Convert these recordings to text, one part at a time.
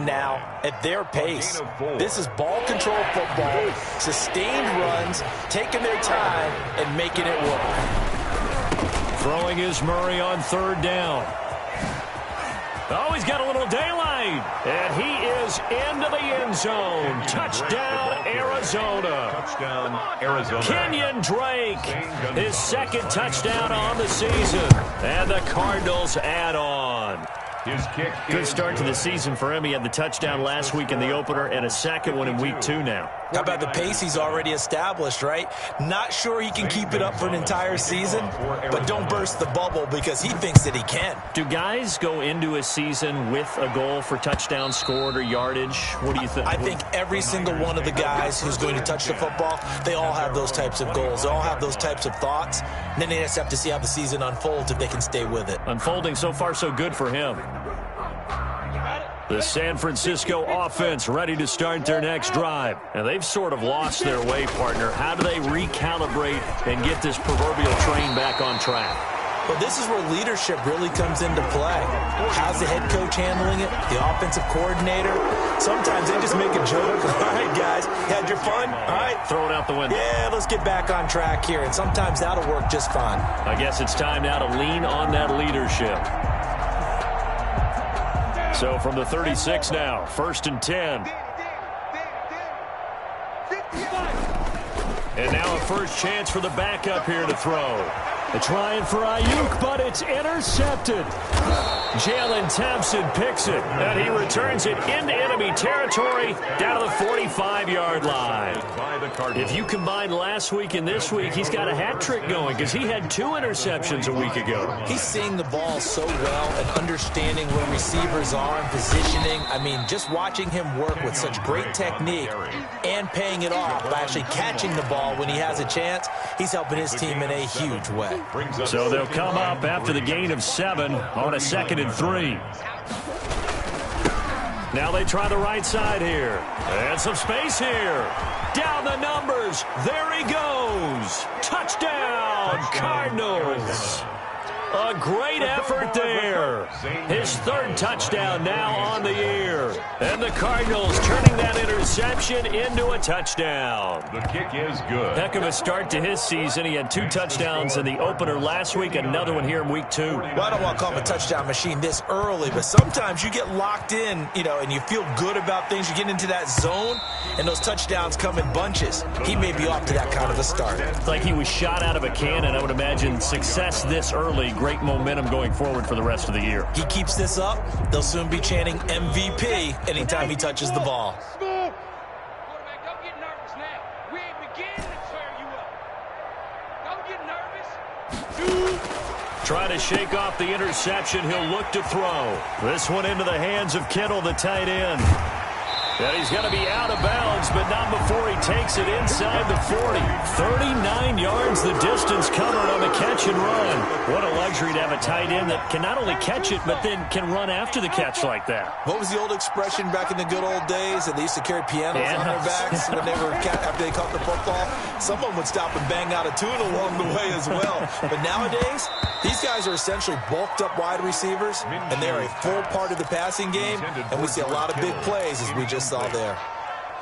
now at their pace. This is ball control football, sustained runs, taking their time and making it work. Throwing is Murray on third down. Oh, he's got a little daylight. And he is into the end zone. Touchdown, Arizona. Touchdown, Arizona. Kenyon Drake, his second touchdown on the season. And the Cardinals add on. His kick. Good start to the season for him. He had the touchdown last week in the opener and a second one in week 2 now. How about the pace he's already established, right? Not sure he can keep it up for an entire season, but don't burst the bubble because he thinks that he can. Do guys go into a season with a goal for touchdown scored or yardage? What do you think? I think every single one of the guys who's going to touch the football, they all have those types of goals. They all have those types of thoughts. And then they just have to see how the season unfolds if they can stay with it. Unfolding so far so good for him. The San Francisco offense ready to start their next drive. And they've sort of lost their way, partner. How do they recalibrate and get this proverbial train back on track? Well, this is where leadership really comes into play. How's the head coach handling it? The offensive coordinator? Sometimes they just make a joke. All right, guys, you had your fun? All right. Throw it out the window. Yeah, let's get back on track here. And sometimes that'll work just fine. I guess it's time now to lean on that leadership. So from the 36 now, 1st and 10. And now a first chance for the backup here to throw. They're trying for Ayuk, but it's intercepted. Jalen Thompson picks it, and he returns it into enemy territory down to the 45-yard line. If you combine last week and this week, he's got a hat trick going because he had 2 interceptions a week ago. He's seeing the ball so well and understanding where receivers are and positioning. I mean, just watching him work with such great technique and paying it off by actually catching the ball when he has a chance, he's helping his team in a huge way. So they'll come up after the gain of 7 on a 2nd and 3. Now they try the right side here. And some space here. Down the numbers. There he goes. Touchdown, Cardinals. A great effort there. His 3rd touchdown now on the year. And the Cardinals turning that interception into a touchdown. The kick is good. Heck of a start to his season. He had 2 touchdowns in the opener last week, another one here in week 2. Well, I don't want to call him a touchdown machine this early, but sometimes you get locked in, and you feel good about things. You get into that zone, and those touchdowns come in bunches. He may be off to that kind of a start. It's like he was shot out of a cannon. I would imagine success this early, great momentum going forward for the rest of the year. He keeps this up, they'll soon be chanting MVP anytime he touches the ball. Quarterback, don't get nervous now. We ain't beginning to tear you up. Don't get nervous. Trying to shake off the interception. He'll look to throw. This one into the hands of Kittle, the tight end. And he's going to be out of bounds, but not before he takes it inside the 40. 39 yards the distance covered on the catch and run. What a luxury to have a tight end that can not only catch it, but then can run after the catch like that. What was the old expression back in the good old days that they used to carry pianos on their backs when they were after they caught the football? Someone would stop and bang out a tune along the way as well. But nowadays, these guys are essentially bulked up wide receivers, and they're a full part of the passing game, and we see a lot of big plays as we just saw there.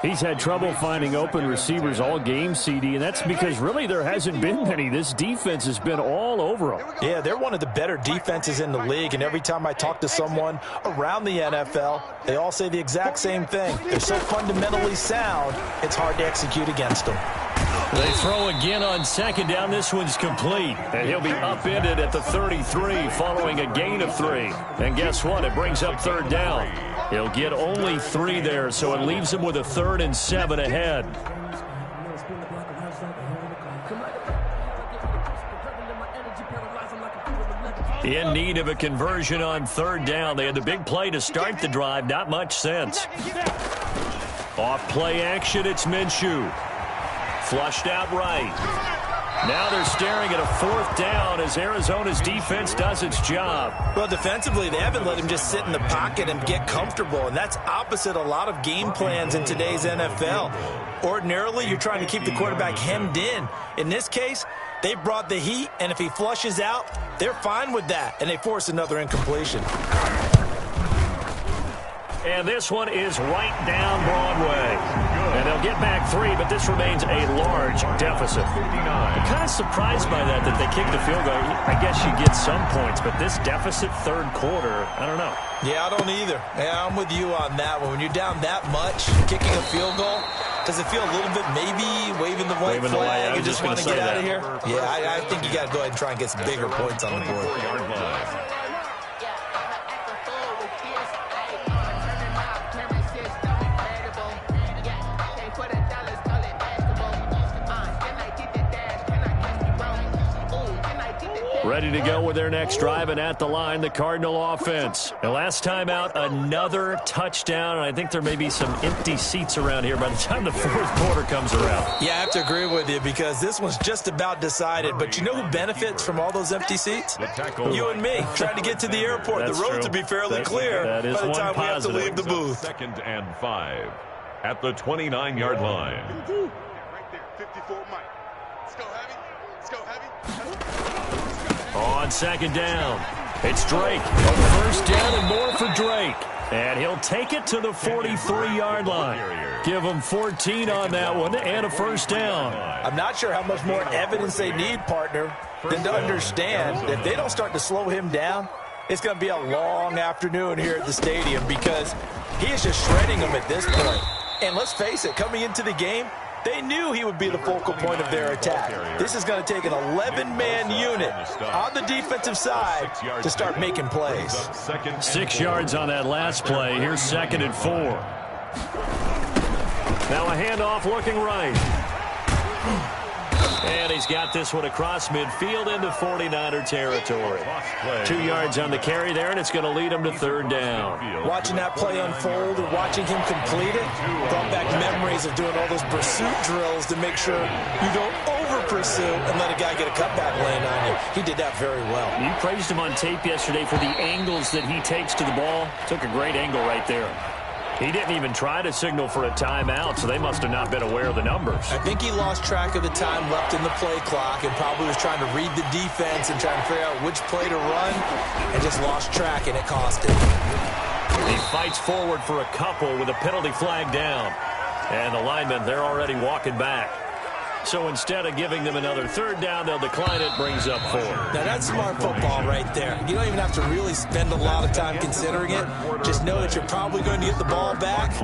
He's had trouble finding open receivers all game, CD, and that's because really there hasn't been many. This defense has been all over them. Yeah, they're one of the better defenses in the league, and every time I talk to someone around the NFL, they all say the exact same thing. They're so fundamentally sound, it's hard to execute against them. They throw again on 2nd down. This one's complete. And he'll be upended at the 33 following a gain of 3. And guess what? It brings up 3rd down. He'll get only 3 there, so it leaves him with a 3rd and 7 ahead. In need of a conversion on 3rd down. They had the big play to start the drive. Not much sense. Off play action, it's Minshew. Flushed out right. Now they're staring at a 4th down as Arizona's defense does its job. Well, defensively, they haven't let him just sit in the pocket and get comfortable, and that's opposite a lot of game plans in today's NFL. Ordinarily, you're trying to keep the quarterback hemmed in. In this case, they brought the heat, and if he flushes out, they're fine with that, and they force another incompletion. And this one is right down Broadway. And they'll get back 3, but this remains a large deficit. I'm kind of surprised by that they kicked the field goal. I guess you get some points, but this deficit third quarter, I don't know. Yeah, I don't either. Yeah, I'm with you on that one. When you're down that much, kicking a field goal, does it feel a little bit maybe waving the white flag and just want to get out of here? Yeah, I think you got to go ahead and try and get some bigger points on the board. Ready to go with their next drive, and at the line, the Cardinal offense. And last time out, another touchdown, and I think there may be some empty seats around here by the time the fourth quarter comes around. Yeah, I have to agree with you because this one's just about decided. But you know who benefits from all those empty seats? You and me, trying to get to the airport. That's the road true. to be fairly clear by the time we have to leave the booth. 2nd and 5 at the 29-yard line. Right there, 54 Mike. Let's go heavy. Let's go heavy. On second down, it's Drake. First down and more for Drake. And he'll take it to the 43-yard line. Give him 14 on that one and a first down. I'm not sure how much more evidence they need, partner, than to understand if they don't start to slow him down, it's going to be a long afternoon here at the stadium because he is just shredding them at this point. And let's face it, coming into the game, they knew he would be the focal point of their attack. This is going to take an 11-man unit on the defensive side to start making plays. 6 yards on that last play. Here's 2nd and 4. Now a handoff looking right. And he's got this one across midfield into 49er territory. 2 yards on the carry there, and it's going to lead him to third down. Watching that play unfold and watching him complete it brought back memories of doing all those pursuit drills to make sure you don't over-pursue and let a guy get a cutback land on you. He did that very well. You praised him on tape yesterday for the angles that he takes to the ball. Took a great angle right there. He didn't even try to signal for a timeout, so they must have not been aware of the numbers. I think he lost track of the time left in the play clock and probably was trying to read the defense and trying to figure out which play to run and just lost track, and it cost him. He fights forward for a couple with a penalty flag down. And the linemen, they're already walking back. So instead of giving them another third down, they'll decline it, brings up 4. Now, that's smart football right there. You don't even have to really spend a lot of time considering it. Just know that you're probably going to get the ball back.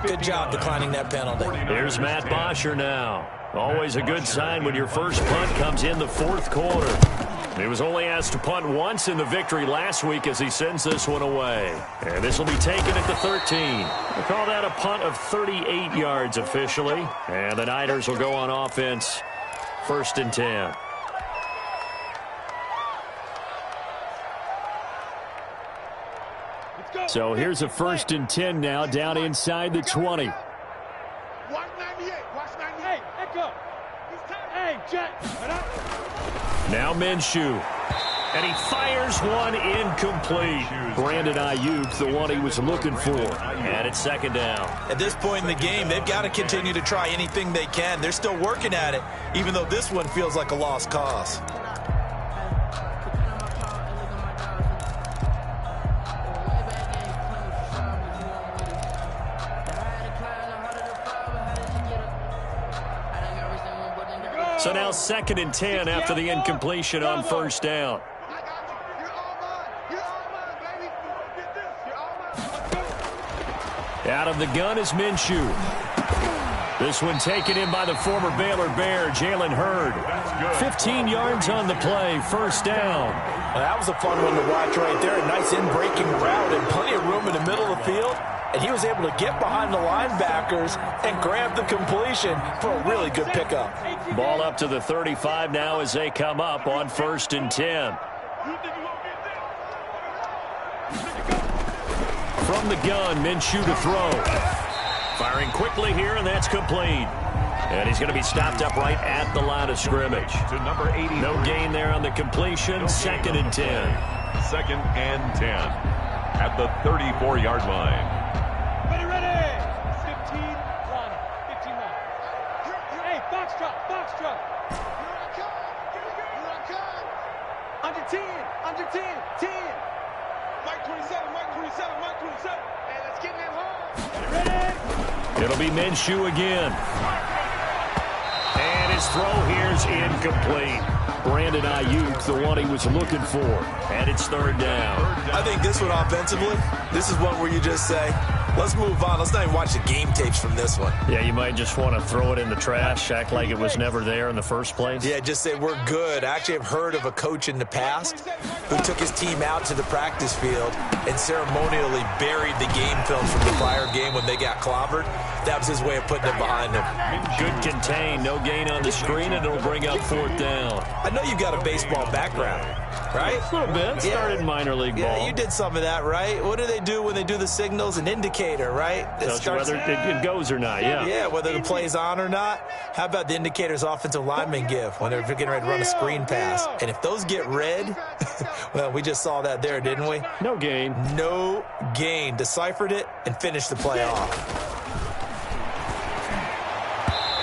Good job declining that penalty. Here's Matt Bosher now. Always a good sign when your first punt comes in the fourth quarter. He was only asked to punt once in the victory last week as he sends this one away. And this will be taken at the 13. We'll call that a punt of 38 yards officially. And the Niners will go on offense, 1st and 10. So here's a 1st and 10 now down inside the 20. Watch 98. Watch 98. Echo. Hey, Jet. Now Minshew. And he fires one incomplete. Brandon Ayuk, the one he was looking for. And it's 2nd down. At this point in the game, they've got to continue to try anything they can. They're still working at it, even though this one feels like a lost cause. So now 2nd and 10 after the incompletion on 1st down. Out of the gun is Minshew. This one taken in by the former Baylor Bear, Jalen Hurd. 15 yards on the play, 1st down. Well, that was a fun one to watch right there. A nice in-breaking route and plenty of room in the middle of the field. And he was able to get behind the linebackers and grab the completion for a really good pickup. Ball up to the 35 now as they come up on 1st and 10. From the gun, Minshew to throw. Firing quickly here, and that's complete. And he's going to be stopped up right at the line of scrimmage. To number 80. No gain there on the completion. 2nd and 10. 2nd and 10 at the 34-yard line. Ready. 15 line. 15 line. Hey, box drop. Under 10. 10. Mike 27. Hey, let's get in that hole. It'll be Minshew again. And his throw here's incomplete. Brandon Ayuk, the one he was looking for. And it's third down. I think this one offensively, this is one where you just say, let's move on. Let's not even watch the game tapes from this one. Yeah, you might just want to throw it in the trash, act like it was never there in the first place. Yeah, just say we're good. I actually have heard of a coach in the past who took his team out to the practice field and ceremonially buried the game film from the prior game when they got clobbered. That was his way of putting it behind him. Good contain, no gain on the screen, and it'll bring up fourth down. I know you've got a baseball background, right? A little bit. Started in minor league ball. Yeah, you did some of that, right? What do they do when they do the signals? An indicator, right? Tells you whether it goes or not, yeah. Yeah, whether the play's on or not. How about the indicators offensive linemen give when they're getting ready to run a screen pass? And if those get red, well, we just saw that there, didn't we? No gain. No gain. Deciphered it and finished the play off.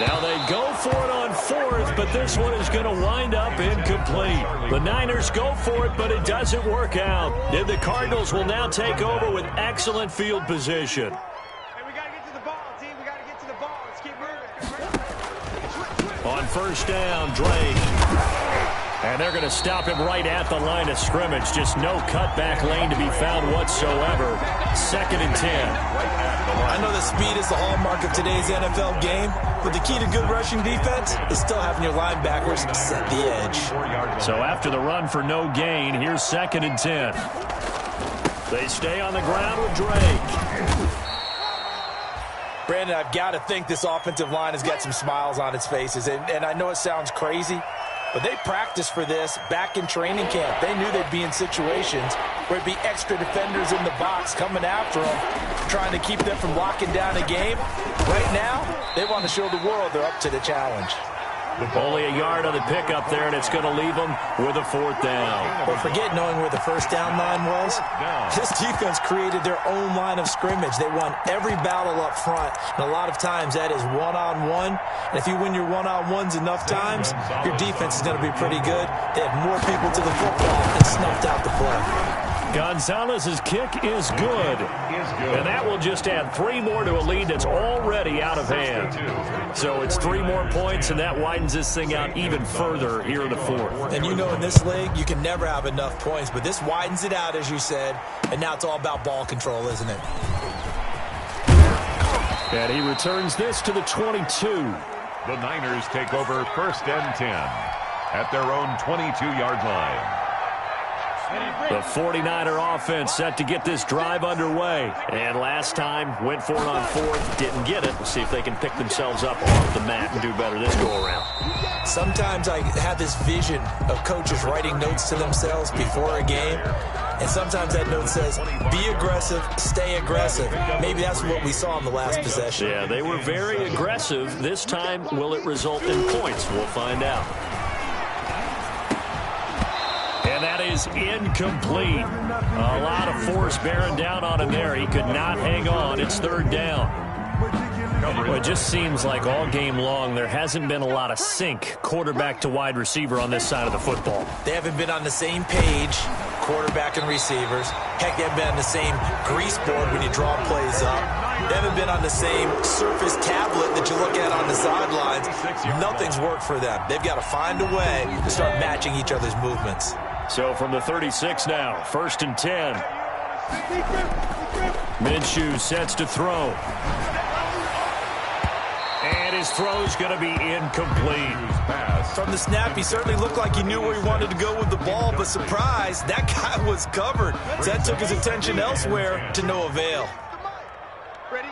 Now they go for it on fourth, but this one is going to wind up incomplete. The Niners go for it, but it doesn't work out. And the Cardinals will now take over with excellent field position. Hey, we got to get to the ball, team. We got to get to the ball. Let's keep moving. On first down, Drake. And they're going to stop him right at the line of scrimmage. Just no cutback lane to be found whatsoever. 2nd and 10. I know that speed is the hallmark of today's NFL game, but the key to good rushing defense is still having your linebackers set the edge. So after the run for no gain, here's 2nd and 10. They stay on the ground with Drake. Brandon, I've got to think this offensive line has got some smiles on its faces, and I know it sounds crazy, but they practiced for this back in training camp. They knew they'd be in situations where it'd be extra defenders in the box coming after them, trying to keep them from locking down a game. Right now, they want to show the world they're up to the challenge. Only a yard on the pickup there, and it's going to leave them with a fourth down. Well, forget knowing where the first down line was. This defense created their own line of scrimmage. They won every battle up front, and a lot of times that is one-on-one. And if you win your one-on-ones enough times, your defense is going to be pretty good. They had more people to the football and snuffed out the play. Gonzalez's kick is good. And that will just add 3 more to a lead that's already out of hand. So it's 3 more points, and that widens this thing out even further here in the fourth. And you know in this league, you can never have enough points, but this widens it out, as you said, and now it's all about ball control, isn't it? And he returns this to the 22. The Niners take over 1st and 10 at their own 22-yard line. The 49er offense set to get this drive underway. And last time, went for it on fourth, didn't get it. We'll see if they can pick themselves up off the mat and do better this go-around. Sometimes I have this vision of coaches writing notes to themselves before a game. And sometimes that note says, be aggressive, stay aggressive. Maybe that's what we saw in the last possession. Yeah, they were very aggressive. This time, will it result in points? We'll find out. And that is incomplete. A lot of force bearing down on him there. He could not hang on. It's 3rd down. Well, it just seems like all game long there hasn't been a lot of sync quarterback to wide receiver on this side of the football. They haven't been on the same page, quarterback and receivers. Heck, they haven't been on the same grease board when you draw plays up. They haven't been on the same surface tablet that you look at on the sidelines. Nothing's worked for them. They've got to find a way to start matching each other's movements. So from the 36 now, 1st and 10. Minshew sets to throw. And his throw's going to be incomplete. From the snap, he certainly looked like he knew where he wanted to go with the ball, but surprise, that guy was covered. So that took his attention elsewhere to no avail. Ready?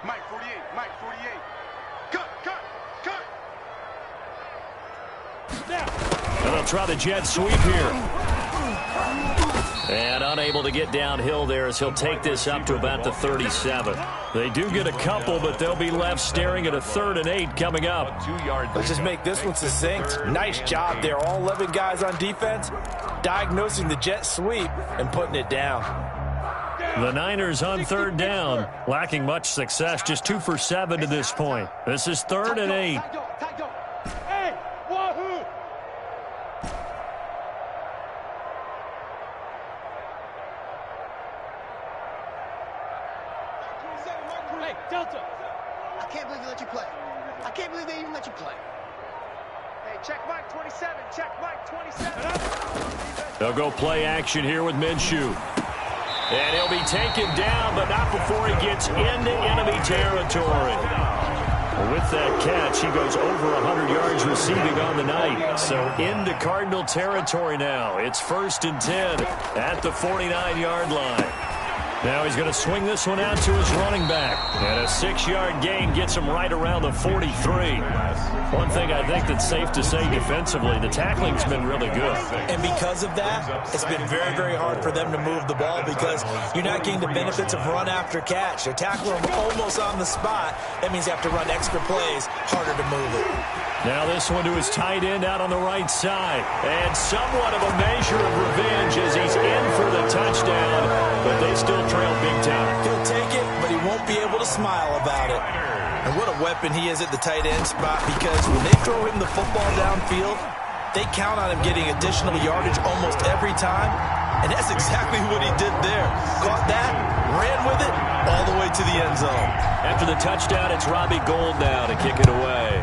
Mike 48, Mike 48. Cut, cut, cut. And they'll try the jet sweep here. And unable to get downhill there as he'll take this up to about the 37. They do get a couple, but they'll be left staring at a 3rd and 8 coming up. Let's just make this one succinct. Nice job there. All 11 guys on defense diagnosing the jet sweep and putting it down. The Niners on 3rd down, lacking much success, just 2 for 7 to this point. This is 3rd and 8. Hey, wahoo! Hey, Delta, I can't believe they let you play. I can't believe they even let you play. Hey, check Mike 27. Check Mike 27. They'll go play action here with Minshew. And he'll be taken down, but not before he gets into enemy territory. With that catch, he goes over 100 yards receiving on the night. So into Cardinal territory now. It's 1st and 10 at the 49-yard line. Now he's going to swing this one out to his running back. And a 6-yard gain gets him right around the 43. One thing I think that's safe to say defensively, the tackling's been really good. And because of that, it's been very, very hard for them to move the ball because you're not getting the benefits of run after catch. They're tackling him almost on the spot. That means you have to run extra plays, harder to move it. Now this one to his tight end out on the right side. And somewhat of a measure of revenge as he's in for the touchdown. But they still trail big time. He'll take it, but he won't be able to smile about it. And what a weapon he is at the tight end spot because when they throw him the football downfield, they count on him getting additional yardage almost every time. And that's exactly what he did there. Caught that, ran with it, all the way to the end zone. After the touchdown, it's Robbie Gould now to kick it away.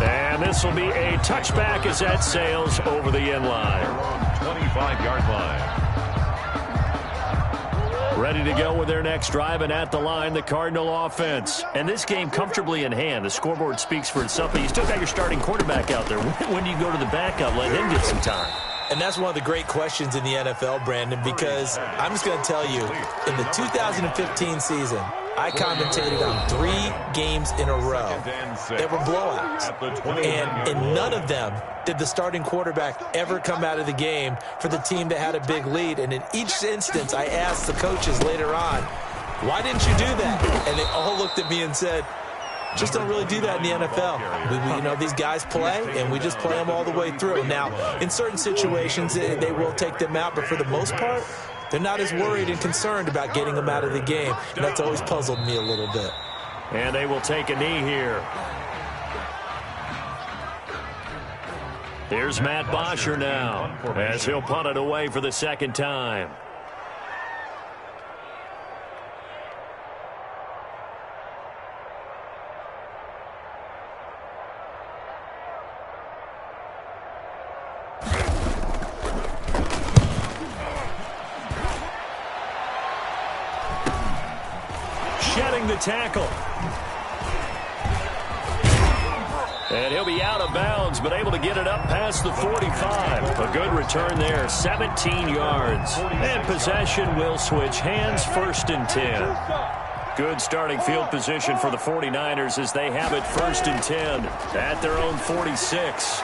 And this will be a touchback as that sails over the end line. 25-yard line. Ready to go with their next drive, and at the line, the Cardinal offense. And this game comfortably in hand. The scoreboard speaks for itself, but you still got your starting quarterback out there. When do you go to the backup, let him get some time? And that's one of the great questions in the NFL, Brandon, because I'm just going to tell you, in the 2015 season, I commentated on 3 games in a row that were blowouts. And in none of them did the starting quarterback ever come out of the game for the team that had a big lead. And in each instance, I asked the coaches later on, why didn't you do that? And they all looked at me and said, just don't really do that in the NFL. You know, these guys play, and we just play them all the way through. Now, in certain situations, they will take them out, but for the most part, they're not as worried and concerned about getting them out of the game. And that's always puzzled me a little bit. And they will take a knee here. Here's Matt Bosher now as he'll punt it away for the second time. Shedding the tackle. And he'll be out of bounds, but able to get it up past the 45. A good return there, 17 yards. And possession will switch hands, 1st and 10. Good starting field position for the 49ers as they have it 1st and 10 at their own 46.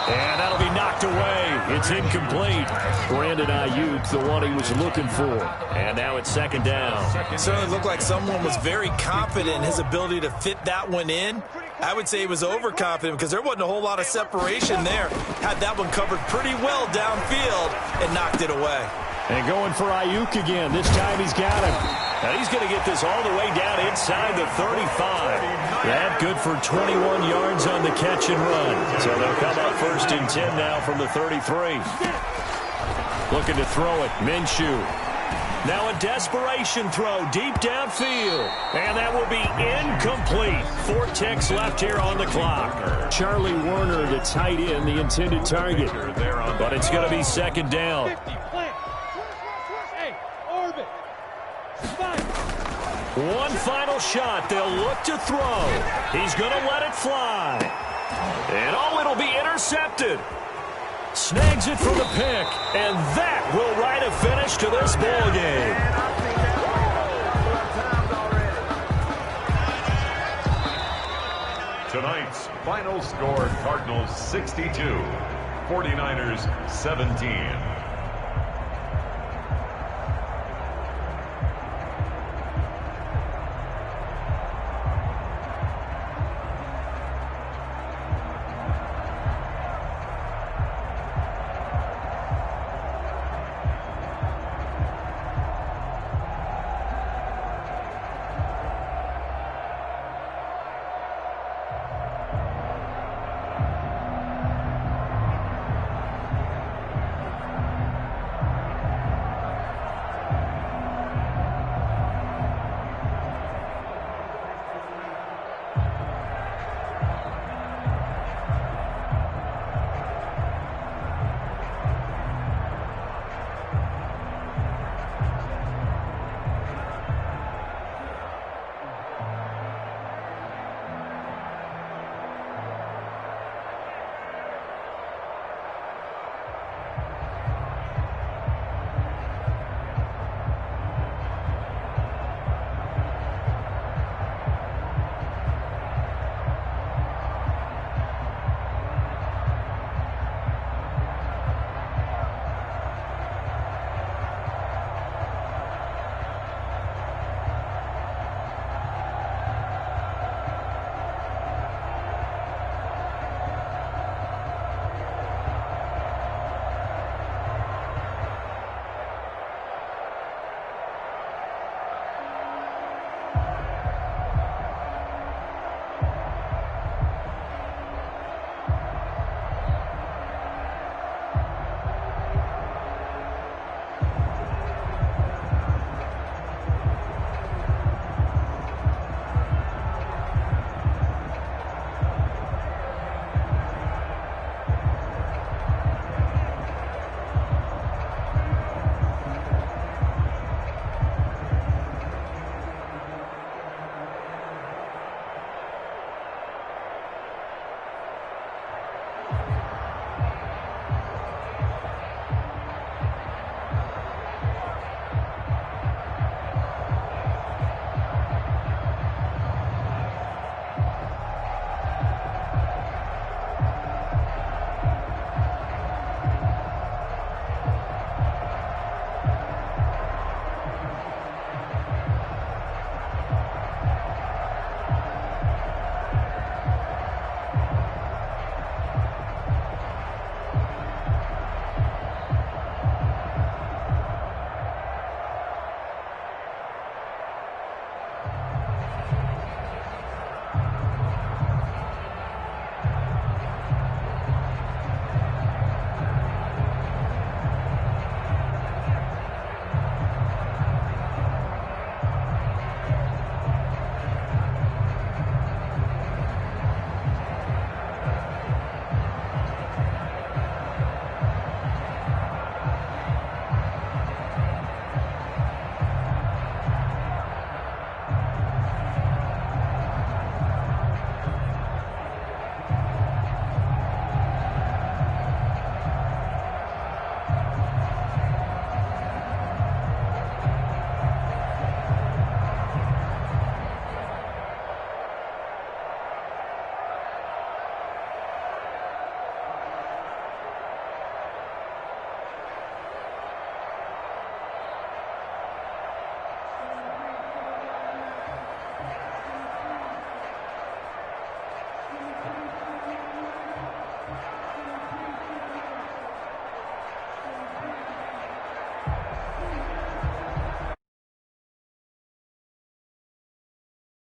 And that'll be knocked away. It's incomplete. Brandon Ayuk, the one he was looking for. And now it's 2nd down. It certainly looked like someone was very confident in his ability to fit that one in. I would say he was overconfident because there wasn't a whole lot of separation there. Had that one covered pretty well downfield and knocked it away. And going for Ayuk again. This time he's got him. And he's going to get this all the way down inside the 35. That good for 21 yards on the catch and run. So they'll come up 1st and 10 now from the 33. Looking to throw it. Minshew. Now a desperation throw deep downfield. And that will be incomplete. 4 ticks left here on the clock. Charlie Warner, the tight end, the intended target. But it's going to be 2nd down. One final shot. They'll look to throw. He's going to let it fly. And it'll be intercepted. Snags it for the pick. And that will write a finish to this ball game. Tonight's final score, Cardinals 62, 49ers 17.